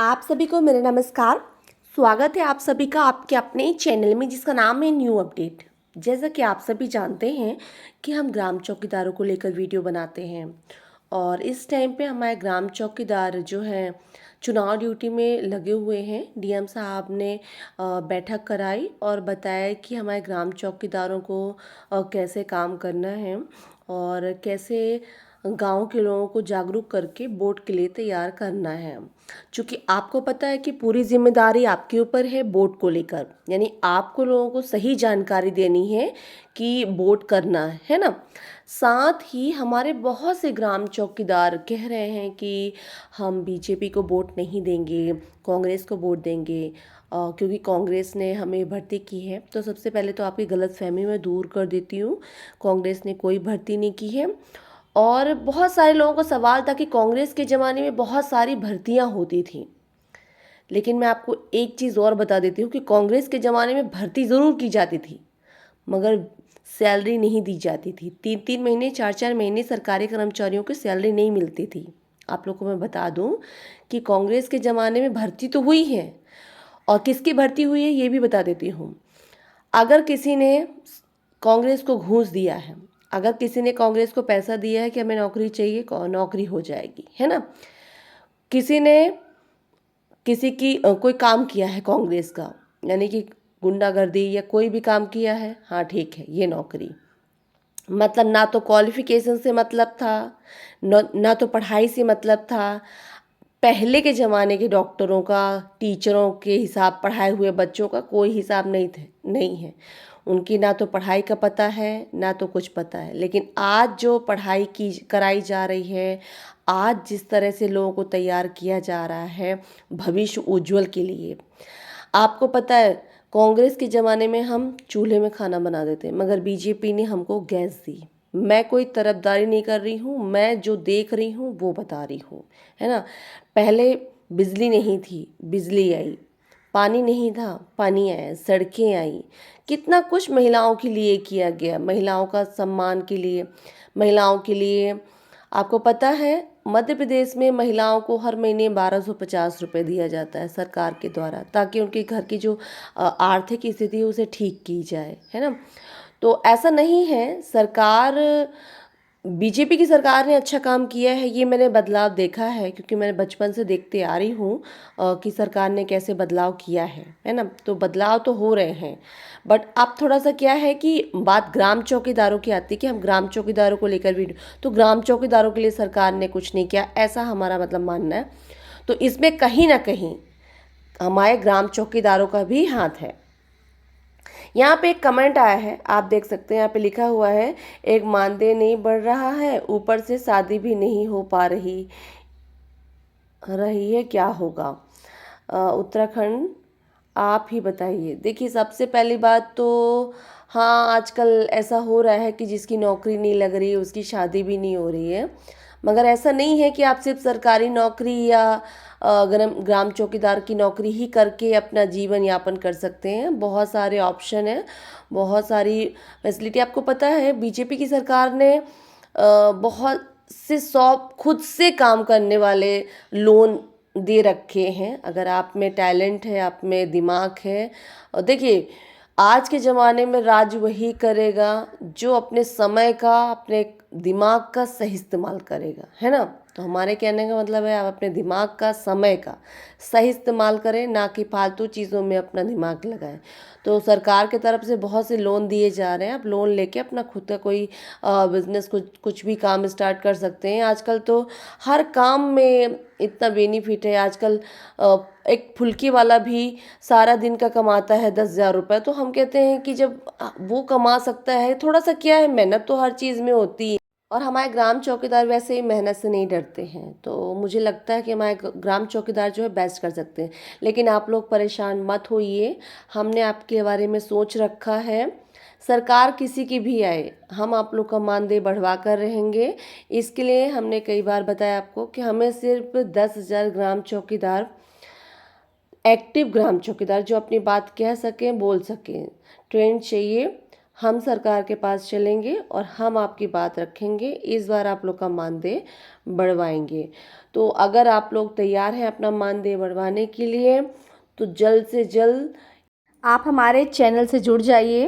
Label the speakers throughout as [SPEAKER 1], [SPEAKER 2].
[SPEAKER 1] आप सभी को मेरा नमस्कार। स्वागत है आप सभी का आपके अपने चैनल में जिसका नाम है न्यू अपडेट। जैसा कि आप सभी जानते हैं कि हम ग्राम चौकीदारों को लेकर वीडियो बनाते हैं और इस टाइम पे हमारे ग्राम चौकीदार जो हैं चुनाव ड्यूटी में लगे हुए हैं। डीएम साहब ने बैठक कराई और बताया कि हमारे ग्राम चौकीदारों को कैसे काम करना है और कैसे गांव के लोगों को जागरूक करके वोट के लिए तैयार करना है। क्योंकि आपको पता है कि पूरी जिम्मेदारी आपके ऊपर है वोट को लेकर, यानी आपको लोगों को सही जानकारी देनी है कि वोट करना है ना। साथ ही हमारे बहुत से ग्राम चौकीदार कह रहे हैं कि हम बीजेपी को वोट नहीं देंगे, कांग्रेस को वोट देंगे क्योंकि कांग्रेस ने हमें भर्ती की है। तो सबसे पहले तो आपकी गलतफहमी मैं दूर कर देती हूँ, कांग्रेस ने कोई भर्ती नहीं की है। और बहुत सारे लोगों को सवाल था कि कांग्रेस के ज़माने में बहुत सारी भर्तियां होती थी, लेकिन मैं आपको एक चीज़ और बता देती हूँ कि कांग्रेस के ज़माने में भर्ती ज़रूर की जाती थी मगर सैलरी नहीं दी जाती थी। 3-3 महीने 4-4 महीने सरकारी कर्मचारियों को सैलरी नहीं मिलती थी। आप लोगों को मैं बता दूं कि कांग्रेस के ज़माने में भर्ती तो हुई है और किसकी भर्ती हुई है ये भी बता देती हूँ। अगर किसी ने कांग्रेस को घूस दिया है, अगर किसी ने कांग्रेस को पैसा दिया है कि हमें नौकरी चाहिए, नौकरी हो जाएगी, है ना। किसी ने किसी की कोई काम किया है कांग्रेस का, यानी कि गुंडागर्दी या कोई भी काम किया है, हाँ ठीक है ये नौकरी। मतलब ना तो क्वालिफिकेशन से मतलब था, ना तो पढ़ाई से मतलब था। पहले के ज़माने के डॉक्टरों का, टीचरों के हिसाब, पढ़ाए हुए बच्चों का कोई हिसाब नहीं है। उनकी ना तो पढ़ाई का पता है ना तो कुछ पता है। लेकिन आज जो पढ़ाई की कराई जा रही है, आज जिस तरह से लोगों को तैयार किया जा रहा है भविष्य उज्जवल के लिए। आपको पता है कांग्रेस के ज़माने में हम चूल्हे में खाना बना देते, मगर बीजेपी ने हमको गैस दी। मैं कोई तरफदारी नहीं कर रही हूँ, मैं जो देख रही हूँ वो बता रही हूँ, है ना। पहले बिजली नहीं थी, बिजली आई। पानी नहीं था, पानी आया। सड़कें आई। कितना कुछ महिलाओं के लिए किया गया, महिलाओं का सम्मान के लिए, महिलाओं के लिए। आपको पता है मध्य प्रदेश में महिलाओं को हर महीने 1250 रुपये दिया जाता है सरकार के द्वारा, ताकि उनके घर की जो आर्थिक स्थिति है उसे ठीक की जाए, है ना। तो ऐसा नहीं है, सरकार, बीजेपी की सरकार ने अच्छा काम किया है, ये मैंने बदलाव देखा है क्योंकि मैंने बचपन से देखते आ रही हूँ कि सरकार ने कैसे बदलाव किया है ना। तो बदलाव तो हो रहे हैं, बट अब थोड़ा सा क्या है कि बात ग्राम चौकीदारों की आती है कि हम ग्राम चौकीदारों को लेकर भी, तो ग्राम चौकीदारों के लिए सरकार ने कुछ नहीं किया, ऐसा हमारा मतलब मानना है। तो इसमें कहीं ना कहीं हमारे ग्राम चौकीदारों का भी हाथ है। यहाँ पे एक कमेंट आया है, आप देख सकते हैं, यहाँ पे लिखा हुआ है, एक मानदेय नहीं बढ़ रहा है, ऊपर से शादी भी नहीं हो पा रही रही है, क्या होगा। उत्तराखंड, आप ही बताइए। देखिए सबसे पहली बात तो हाँ, आजकल ऐसा हो रहा है कि जिसकी नौकरी नहीं लग रही है उसकी शादी भी नहीं हो रही है। मगर ऐसा नहीं है कि आप सिर्फ सरकारी नौकरी या ग्राम चौकीदार की नौकरी ही करके अपना जीवन यापन कर सकते हैं। बहुत सारे ऑप्शन हैं, बहुत सारी फैसिलिटी। आपको पता है बीजेपी की सरकार ने बहुत से 100 खुद से काम करने वाले लोन दे रखे हैं। अगर आप में टैलेंट है, आप में दिमाग है, और देखिए आज के ज़माने में राज वही करेगा जो अपने समय का, अपने दिमाग का सही इस्तेमाल करेगा, है ना। तो हमारे कहने का मतलब है आप अपने दिमाग का, समय का सही इस्तेमाल करें, ना कि फालतू चीज़ों में अपना दिमाग लगाएं। तो सरकार की तरफ से बहुत से लोन दिए जा रहे हैं, आप लोन लेके अपना खुद का कोई बिजनेस, कुछ भी काम स्टार्ट कर सकते हैं। आजकल तो हर काम में इतना बेनिफिट है। आजकल एक फुल्की वाला भी सारा दिन का कमाता है 10,000 रुपये। तो हम कहते हैं कि जब वो कमा सकता है, थोड़ा सा क्या है, मेहनत तो हर चीज़ में होती है। और हमारे ग्राम चौकीदार वैसे ही मेहनत से नहीं डरते हैं, तो मुझे लगता है कि हमारे ग्राम चौकीदार जो है बेस्ट कर सकते हैं। लेकिन आप लोग परेशान मत होइए, हमने आपके बारे में सोच रखा है। सरकार किसी की भी आए, हम आप लोग का मानदेय बढ़वा कर रहेंगे। इसके लिए हमने कई बार बताया आपको कि हमें सिर्फ 10,000 ग्राम चौकीदार, एक्टिव ग्राम चौकीदार जो अपनी बात कह सकें, बोल सकें, ट्रेंड चाहिए। हम सरकार के पास चलेंगे और हम आपकी बात रखेंगे, इस बार आप लोग का मानदेय बढ़वाएंगे। तो अगर आप लोग तैयार हैं अपना मानदेय बढ़वाने के लिए तो जल्द से जल्द आप हमारे चैनल से जुड़ जाइए,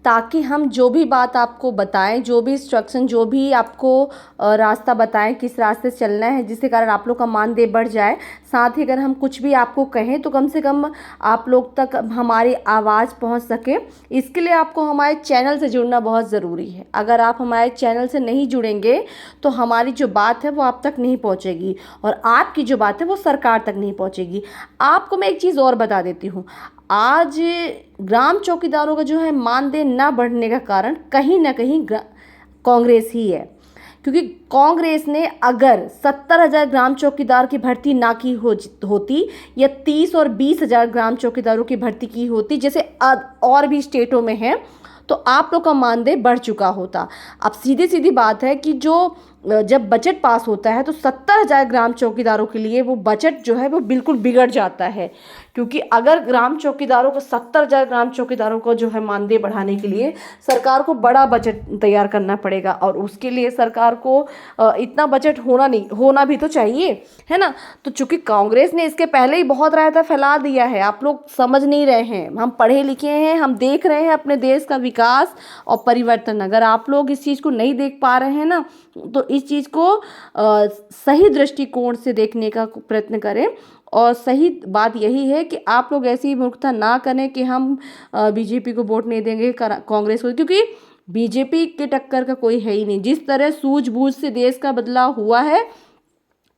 [SPEAKER 1] ताकि हम जो भी बात आपको बताएं, जो भी इंस्ट्रक्शन, जो भी आपको रास्ता बताएं किस रास्ते से चलना है जिसके कारण आप लोग का मानदेय बढ़ जाए। साथ ही अगर हम कुछ भी आपको कहें तो कम से कम आप लोग तक हमारी आवाज़ पहुंच सके, इसके लिए आपको हमारे चैनल से जुड़ना बहुत ज़रूरी है। अगर आप हमारे चैनल से नहीं जुड़ेंगे तो हमारी जो बात है वो आप तक नहीं पहुँचेगी और आपकी जो बात है वो सरकार तक नहीं पहुँचेगी। आपको मैं एक चीज़ और बता देती हूँ, आज ग्राम चौकीदारों का जो है मानदेय ना बढ़ने का कारण कहीं ना कहीं कांग्रेस ही है। क्योंकि कांग्रेस ने अगर 70,000 ग्राम चौकीदार की भर्ती ना की होती या 30 और 20,000 ग्राम चौकीदारों की भर्ती की होती जैसे और भी स्टेटों में है, तो आप लोग का मानदेय बढ़ चुका होता। अब सीधी सीधी बात है कि जो जब बजट पास होता है तो 70,000 ग्राम चौकीदारों के लिए वो बजट जो है वो बिल्कुल बिगड़ जाता है। क्योंकि अगर ग्राम चौकीदारों को 70,000 ग्राम चौकीदारों को जो है मानदेय बढ़ाने के लिए सरकार को बड़ा बजट तैयार करना पड़ेगा और उसके लिए सरकार को इतना बजट होना भी तो चाहिए, है ना। तो चूंकि कांग्रेस ने इसके पहले ही बहुत रायता फैला दिया है, आप लोग समझ नहीं रहे हैं। हम पढ़े लिखे हैं, हम देख रहे हैं अपने देश का विकास और परिवर्तन। अगर आप लोग इस चीज़ को नहीं देख पा रहे हैं ना, तो इस चीज़ को सही दृष्टिकोण से देखने का प्रयत्न करें। और सही बात यही है कि आप लोग ऐसी मूर्खता ना करें कि हम बीजेपी को वोट नहीं देंगे कांग्रेस को, क्योंकि बीजेपी के टक्कर का कोई है ही नहीं। जिस तरह सूझबूझ से देश का बदलाव हुआ है,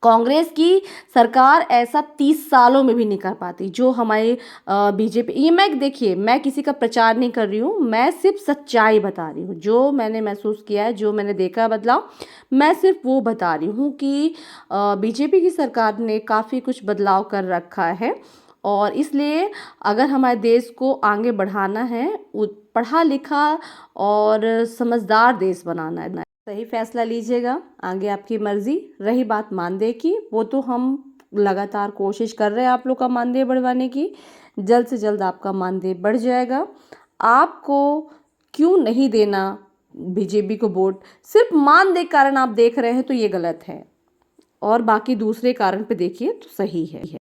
[SPEAKER 1] कांग्रेस की सरकार ऐसा 30 सालों में भी नहीं कर पाती जो हमारे बीजेपी। ये मैं देखिए, मैं किसी का प्रचार नहीं कर रही हूँ, मैं सिर्फ सच्चाई बता रही हूँ। जो मैंने महसूस किया है, जो मैंने देखा बदलाव, मैं सिर्फ वो बता रही हूँ कि बीजेपी की सरकार ने काफ़ी कुछ बदलाव कर रखा है। और इसलिए अगर हमारे देश को आगे बढ़ाना है, पढ़ा लिखा और समझदार देश बनाना है, सही फैसला लीजिएगा। आगे आपकी मर्जी। रही बात मानदेय की, वो तो हम लगातार कोशिश कर रहे हैं आप लोग का मानदेय बढ़वाने की। जल्द से जल्द आपका मानदेय बढ़ जाएगा। आपको क्यों नहीं देना बीजेपी को वोट, सिर्फ मानदेय के कारण आप देख रहे हैं तो ये गलत है, और बाकी दूसरे कारण पे देखिए तो सही है।